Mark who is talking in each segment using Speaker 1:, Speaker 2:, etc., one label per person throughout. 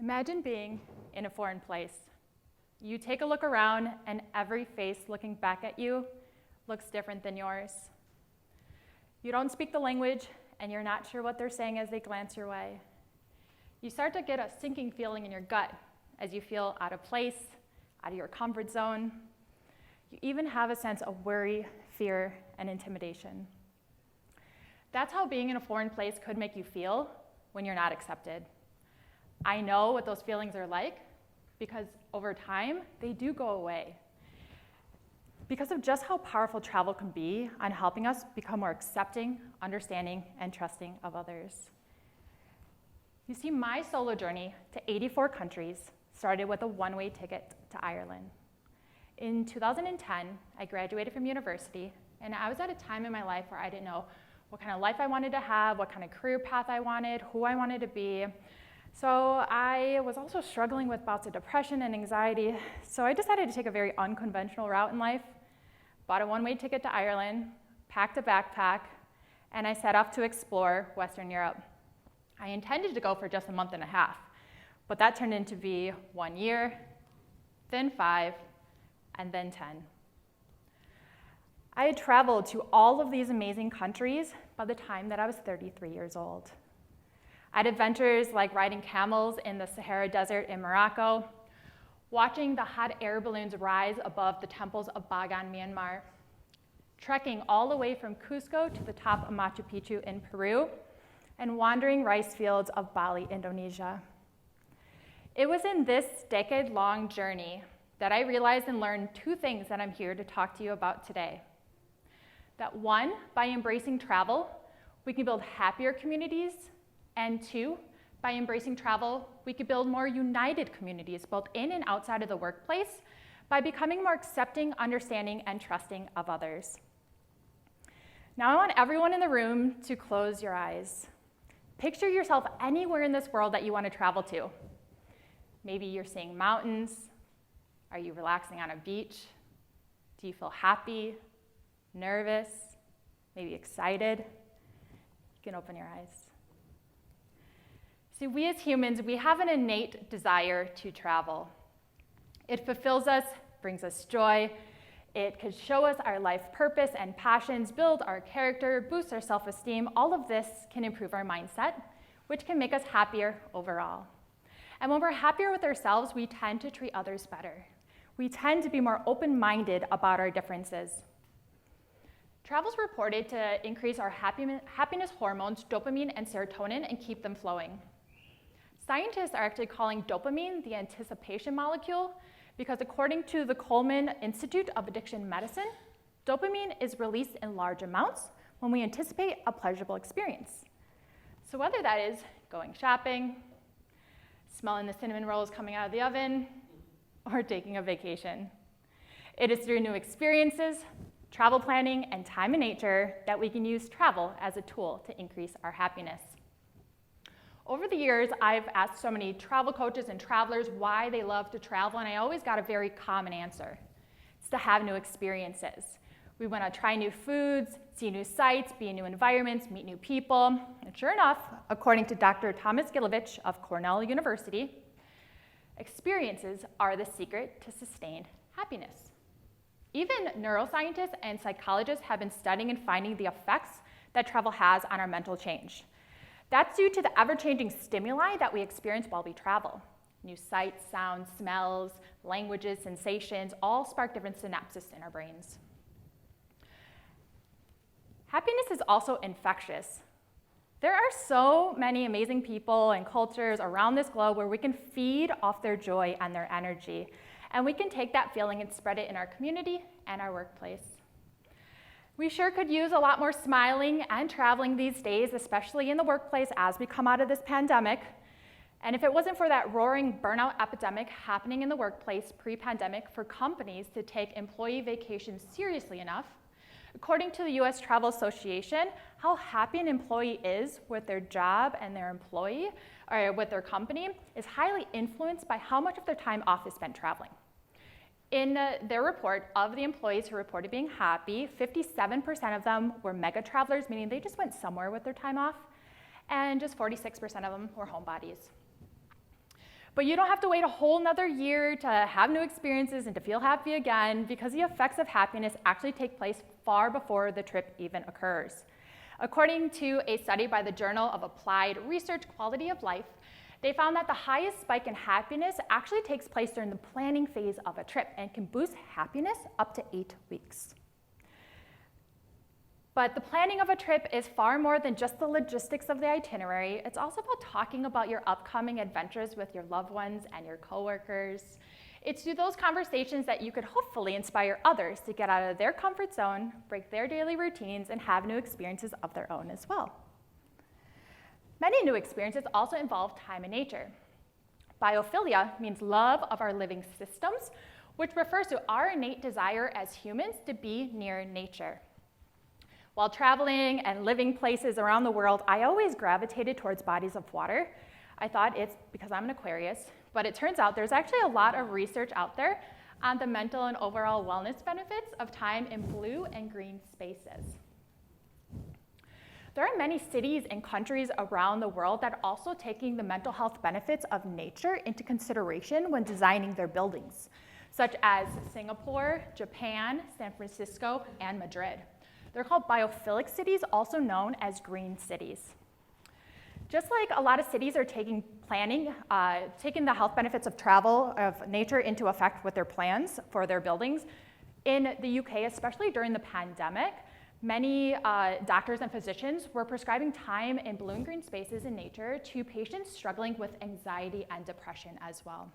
Speaker 1: Imagine being in a foreign place. You take a look around and every face looking back at you looks different than yours. You don't speak the language and you're not sure what they're saying as they glance your way. You start to get a sinking feeling in your gut as you feel out of place, out of your comfort zone. You even have a sense of worry, fear, and intimidation. That's how being in a foreign place could make you feel when you're not accepted. I know what those feelings are like because over time, they do go away. Because of just how powerful travel can be on helping us become more accepting, understanding, and trusting of others. You see, my solo journey to 84 countries started with a one-way ticket to Ireland. In 2010, I graduated from university, and I was at a time in my life where I didn't know what kind of life I wanted to have, what kind of career path I wanted, who I wanted to be. So I was also struggling with bouts of depression and anxiety, so I decided to take a very unconventional route in life, bought a one-way ticket to Ireland, packed a backpack, and I set off to explore Western Europe. I intended to go for just a month and a half, but that turned into be 1 year, then 5, and then 10. I had traveled to all of these amazing countries by the time that I was 33 years old. I had adventures like riding camels in the Sahara Desert in Morocco, watching the hot air balloons rise above the temples of Bagan, Myanmar, trekking all the way from Cusco to the top of Machu Picchu in Peru, and wandering rice fields of Bali, Indonesia. It was in this decade-long journey that I realized and learned two things that I'm here to talk to you about today. That one, by embracing travel, we can build happier communities, and two, by embracing travel, we could build more united communities, both in and outside of the workplace, by becoming more accepting, understanding, and trusting of others. Now I want everyone in the room to close your eyes. Picture yourself anywhere in this world that you want to travel to. Maybe you're seeing mountains. Are you relaxing on a beach? Do you feel happy, nervous, maybe excited? You can open your eyes. See, we as humans, we have an innate desire to travel. It fulfills us, brings us joy. It could show us our life purpose and passions, build our character, boost our self-esteem. All of this can improve our mindset, which can make us happier overall. And when we're happier with ourselves, we tend to treat others better. We tend to be more open-minded about our differences. Travel is reported to increase our happiness hormones, dopamine and serotonin, and keep them flowing. Scientists are actually calling dopamine the anticipation molecule because according to the Coleman Institute of Addiction Medicine, dopamine is released in large amounts when we anticipate a pleasurable experience. So whether that is going shopping, smelling the cinnamon rolls coming out of the oven, or taking a vacation, it is through new experiences, travel planning, and time in nature that we can use travel as a tool to increase our happiness. Over the years, I've asked so many travel coaches and travelers why they love to travel, and I always got a very common answer. It's to have new experiences. We want to try new foods, see new sights, be in new environments, meet new people. And sure enough, according to Dr. Thomas Gilovich of Cornell University, experiences are the secret to sustained happiness. Even neuroscientists and psychologists have been studying and finding the effects that travel has on our mental change. That's due to the ever-changing stimuli that we experience while we travel. New sights, sounds, smells, languages, sensations, all spark different synapses in our brains. Happiness is also infectious. There are so many amazing people and cultures around this globe where we can feed off their joy and their energy, and we can take that feeling and spread it in our community and our workplace. We sure could use a lot more smiling and traveling these days, especially in the workplace as we come out of this pandemic. And if it wasn't for that roaring burnout epidemic happening in the workplace pre-pandemic for companies to take employee vacations seriously enough, according to the US Travel Association, how happy an employee is with their job and their employee, or with their company, is highly influenced by how much of their time off is spent traveling. In their report, of the employees who reported being happy, 57% of them were mega travelers, meaning they just went somewhere with their time off, and just 46% of them were homebodies. But you don't have to wait a whole nother year to have new experiences and to feel happy again, because the effects of happiness actually take place far before the trip even occurs. According to a study by the Journal of Applied Research Quality of Life, they found that the highest spike in happiness actually takes place during the planning phase of a trip and can boost happiness up to 8 weeks. But the planning of a trip is far more than just the logistics of the itinerary. It's also about talking about your upcoming adventures with your loved ones and your coworkers. It's through those conversations that you could hopefully inspire others to get out of their comfort zone, break their daily routines, and have new experiences of their own as well. Many new experiences also involve time in nature. Biophilia means love of our living systems, which refers to our innate desire as humans to be near nature. While traveling and living places around the world, I always gravitated towards bodies of water. I thought it's because I'm an Aquarius, but it turns out there's actually a lot of research out there on the mental and overall wellness benefits of time in blue and green spaces. There are many cities and countries around the world that are also taking the mental health benefits of nature into consideration when designing their buildings, such as Singapore, Japan, San Francisco, and Madrid. They're called biophilic cities, also known as green cities. Just like a lot of cities are taking the health benefits of travel, of nature into effect with their plans for their buildings, in the UK, especially during the pandemic, many doctors and physicians were prescribing time in blue and green spaces in nature to patients struggling with anxiety and depression as well.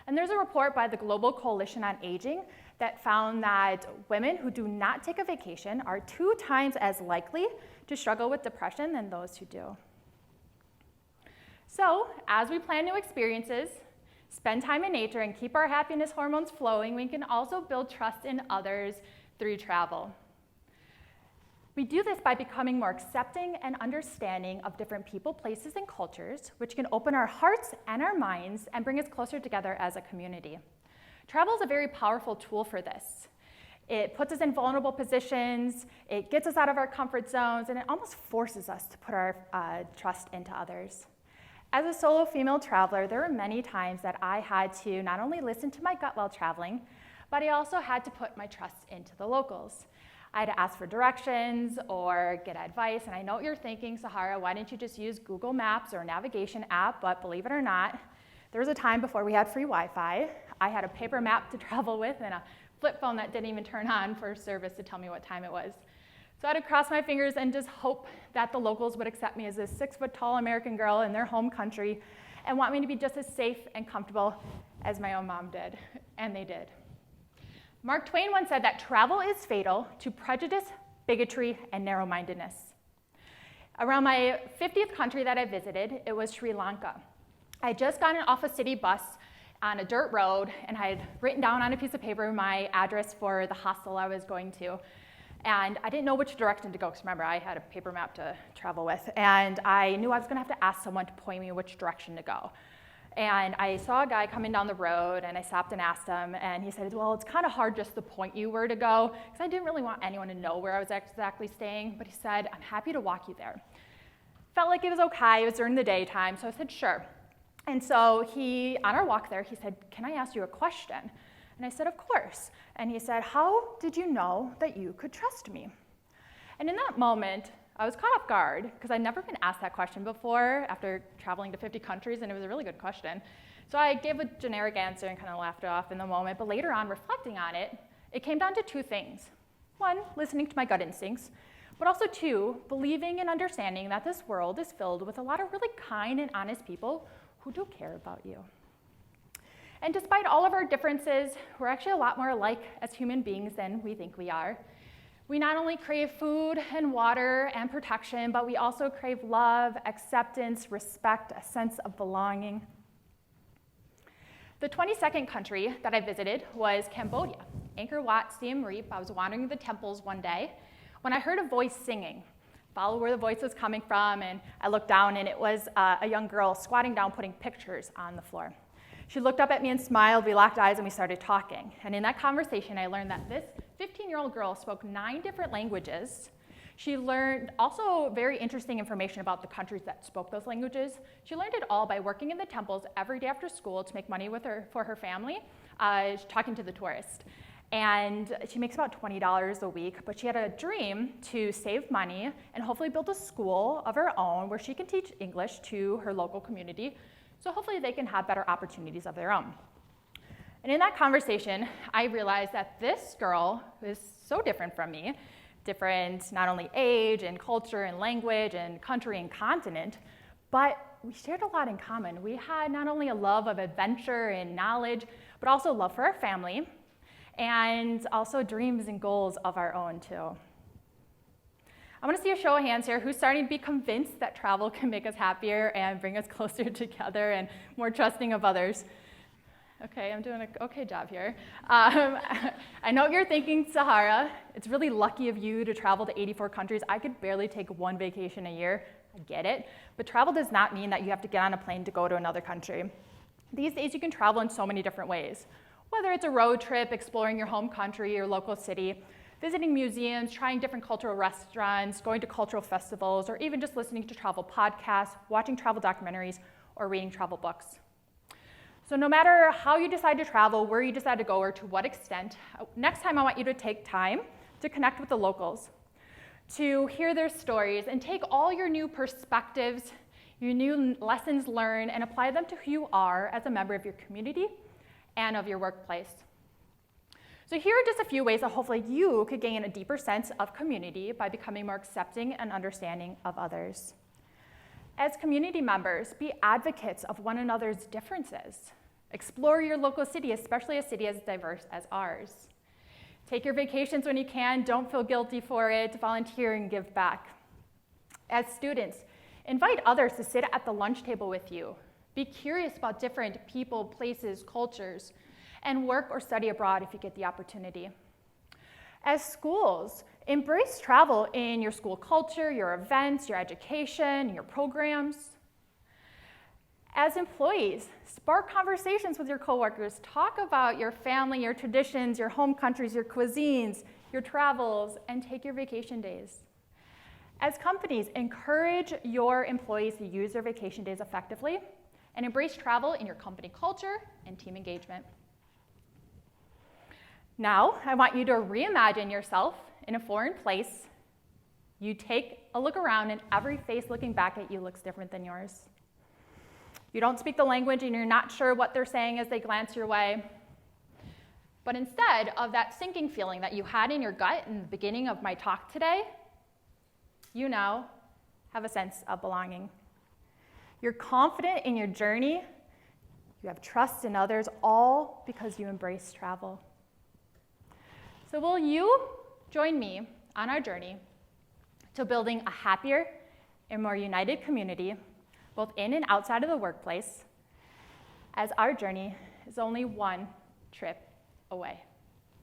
Speaker 1: And there's a report by the Global Coalition on Aging that found that women who do not take a vacation are 2 times as likely to struggle with depression than those who do. So, as we plan new experiences, spend time in nature, and keep our happiness hormones flowing, we can also build trust in others through travel. We do this by becoming more accepting and understanding of different people, places, and cultures, which can open our hearts and our minds and bring us closer together as a community. Travel is a very powerful tool for this. It puts us in vulnerable positions, it gets us out of our comfort zones, and it almost forces us to put our trust into others. As a solo female traveler, there were many times that I had to not only listen to my gut while traveling, but I also had to put my trust into the locals. I had to ask for directions or get advice, and I know what you're thinking, Sahara, why didn't you just use Google Maps or a navigation app? But believe it or not, there was a time before we had free Wi-Fi. I had a paper map to travel with and a flip phone that didn't even turn on for service to tell me what time it was. So I had to cross my fingers and just hope that the locals would accept me as a 6-foot-tall American girl in their home country and want me to be just as safe and comfortable as my own mom did, and they did. Mark Twain once said that travel is fatal to prejudice, bigotry, and narrow-mindedness. Around my 50th country that I visited, it was Sri Lanka. I had just gotten off a city bus on a dirt road, and I had written down on a piece of paper my address for the hostel I was going to. And I didn't know which direction to go, because remember, I had a paper map to travel with, and I knew I was going to have to ask someone to point me which direction to go. And I saw a guy coming down the road, and I stopped and asked him, and he said, well, it's kind of hard just to point you where to go, because I didn't really want anyone to know where I was exactly staying, but he said, I'm happy to walk you there. Felt like it was okay, it was during the daytime, so I said, sure. And so on our walk there, he said, can I ask you a question? And I said, of course. And he said, how did you know that you could trust me? And in that moment, I was caught off guard, because I'd never been asked that question before after traveling to 50 countries, and it was a really good question. So I gave a generic answer and kind of laughed it off in the moment, but later on, reflecting on it, it came down to 2 things. 1, listening to my gut instincts, but also 2, believing and understanding that this world is filled with a lot of really kind and honest people who do care about you. And despite all of our differences, we're actually a lot more alike as human beings than we think we are. We not only crave food and water and protection, but we also crave love, acceptance, respect, a sense of belonging. The 22nd country that I visited was Cambodia. Angkor Wat, Siem Reap. I was wandering the temples one day when I heard a voice singing. Followed where the voice was coming from, and I looked down, and it was a young girl squatting down, putting pictures on the floor. She looked up at me and smiled. We locked eyes, and we started talking. And in that conversation, I learned that this 15-year-old girl spoke 9 different languages. She learned also very interesting information about the countries that spoke those languages. She learned it all by working in the temples every day after school to make money for her family, talking to the tourists. And she makes about $20 a week, but she had a dream to save money and hopefully build a school of her own where she can teach English to her local community, so hopefully they can have better opportunities of their own. And in that conversation, I realized that this girl is so different from me, different not only age and culture and language and country and continent, but we shared a lot in common. We had not only a love of adventure and knowledge, but also love for our family, and also dreams and goals of our own too. I want to see a show of hands here who's starting to be convinced that travel can make us happier and bring us closer together and more trusting of others. Okay, I'm doing an okay job here. I know you're thinking, Sahara, it's really lucky of you to travel to 84 countries. I could barely take one vacation a year. I get it. But travel does not mean that you have to get on a plane to go to another country. These days, you can travel in so many different ways. Whether it's a road trip, exploring your home country or local city, visiting museums, trying different cultural restaurants, going to cultural festivals, or even just listening to travel podcasts, watching travel documentaries, or reading travel books. So no matter how you decide to travel, where you decide to go, or to what extent, next time I want you to take time to connect with the locals, to hear their stories, and take all your new perspectives, your new lessons learned, and apply them to who you are as a member of your community and of your workplace. So here are just a few ways that hopefully you could gain a deeper sense of community by becoming more accepting and understanding of others. As community members, be advocates of one another's differences. Explore your local city, especially a city as diverse as ours. Take your vacations when you can. Don't feel guilty for it. Volunteer and give back. As students, invite others to sit at the lunch table with you. Be curious about different people, places, cultures, and work or study abroad if you get the opportunity. As schools, embrace travel in your school culture, your events, your education, your programs. As employees, spark conversations with your coworkers. Talk about your family, your traditions, your home countries, your cuisines, your travels, and take your vacation days. As companies, encourage your employees to use their vacation days effectively and embrace travel in your company culture and team engagement. Now, I want you to reimagine yourself in a foreign place. You take a look around and every face looking back at you looks different than yours. You don't speak the language and you're not sure what they're saying as they glance your way. But instead of that sinking feeling that you had in your gut in the beginning of my talk today, you now have a sense of belonging. You're confident in your journey. You have trust in others, all because you embrace travel. So will you join me on our journey to building a happier and more united community, both in and outside of the workplace, as our journey is only one trip away?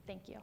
Speaker 1: Thank you.